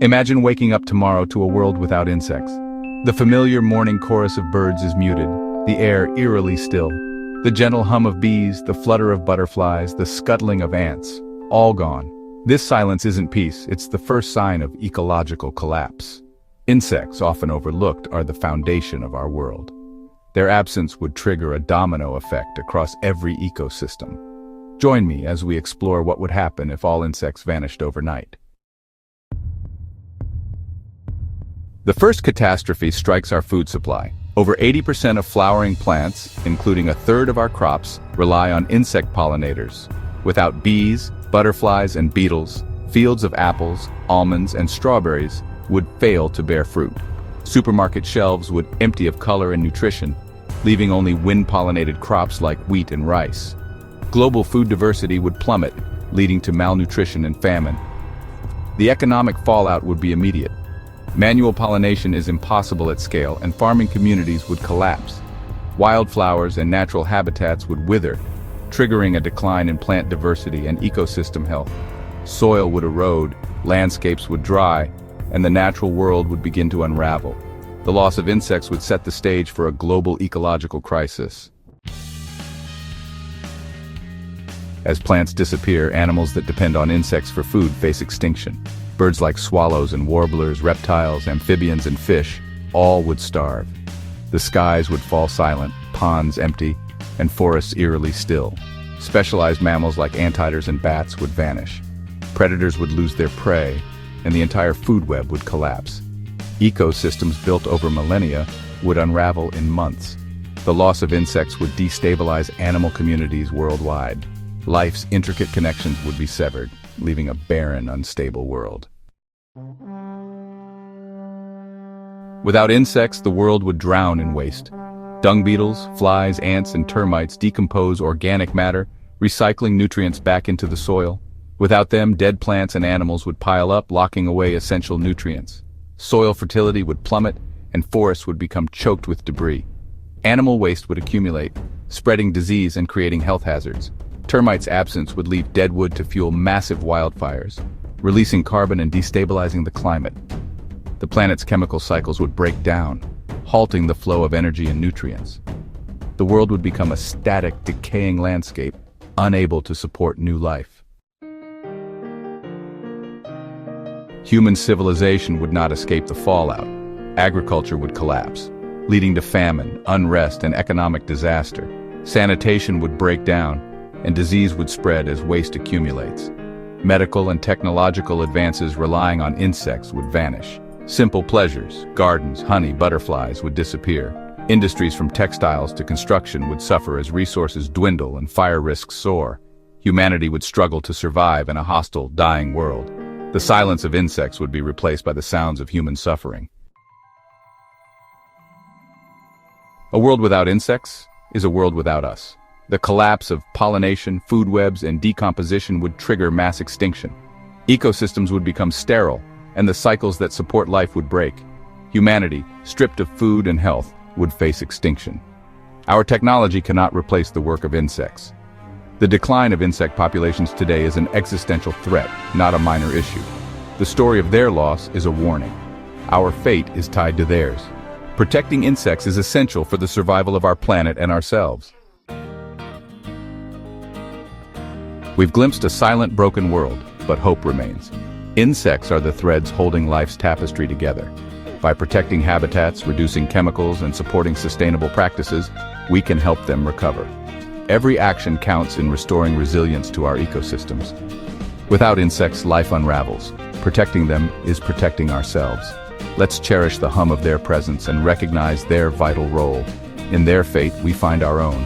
Imagine waking up tomorrow to a world without insects. The familiar morning chorus of birds is muted, the air eerily still. The gentle hum of bees, the flutter of butterflies, the scuttling of ants, all gone. This silence isn't peace, it's the first sign of ecological collapse. Insects, often overlooked, are the foundation of our world. Their absence would trigger a domino effect across every ecosystem. Join me as we explore what would happen if all insects vanished overnight. The first catastrophe strikes our food supply. Over 80% of flowering plants, including a third of our crops, rely on insect pollinators. Without bees, butterflies, and beetles, fields of apples, almonds, and strawberries would fail to bear fruit. Supermarket shelves would empty of color and nutrition, leaving only wind-pollinated crops like wheat and rice. Global food diversity would plummet, leading to malnutrition and famine. The economic fallout would be immediate. Manual pollination is impossible at scale, and farming communities would collapse. Wildflowers and natural habitats would wither, triggering a decline in plant diversity and ecosystem health. Soil would erode, landscapes would dry, and the natural world would begin to unravel. The loss of insects would set the stage for a global ecological crisis. As plants disappear, animals that depend on insects for food face extinction. Birds like swallows and warblers, reptiles, amphibians, and fish, all would starve. The skies would fall silent, ponds empty, and forests eerily still. Specialized mammals like anteaters and bats would vanish. Predators would lose their prey, and the entire food web would collapse. Ecosystems built over millennia would unravel in months. The loss of insects would destabilize animal communities worldwide. Life's intricate connections would be severed, leaving a barren, unstable world. Without insects, the world would drown in waste. Dung beetles, flies, ants, and termites decompose organic matter, recycling nutrients back into the soil. Without them, dead plants and animals would pile up, locking away essential nutrients. Soil fertility would plummet, and forests would become choked with debris. Animal waste would accumulate, spreading disease and creating health hazards. Termites' absence would leave dead wood to fuel massive wildfires, releasing carbon and destabilizing the climate. The planet's chemical cycles would break down, halting the flow of energy and nutrients. The world would become a static, decaying landscape, unable to support new life. Human civilization would not escape the fallout. Agriculture would collapse, leading to famine, unrest, and economic disaster. Sanitation would break down, and disease would spread as waste accumulates. Medical and technological advances relying on insects would vanish. Simple pleasures, gardens, honey, butterflies would disappear. Industries from textiles to construction would suffer as resources dwindle and fire risks soar. Humanity would struggle to survive in a hostile, dying world. The silence of insects would be replaced by the sounds of human suffering. A world without insects is a world without us. The collapse of pollination, food webs, and decomposition would trigger mass extinction. Ecosystems would become sterile, and the cycles that support life would break. Humanity, stripped of food and health, would face extinction. Our technology cannot replace the work of insects. The decline of insect populations today is an existential threat, not a minor issue. The story of their loss is a warning. Our fate is tied to theirs. Protecting insects is essential for the survival of our planet and ourselves. We've glimpsed a silent, broken world, but hope remains. Insects are the threads holding life's tapestry together. By protecting habitats, reducing chemicals, and supporting sustainable practices, we can help them recover. Every action counts in restoring resilience to our ecosystems. Without insects, life unravels. Protecting them is protecting ourselves. Let's cherish the hum of their presence and recognize their vital role. In their fate, we find our own.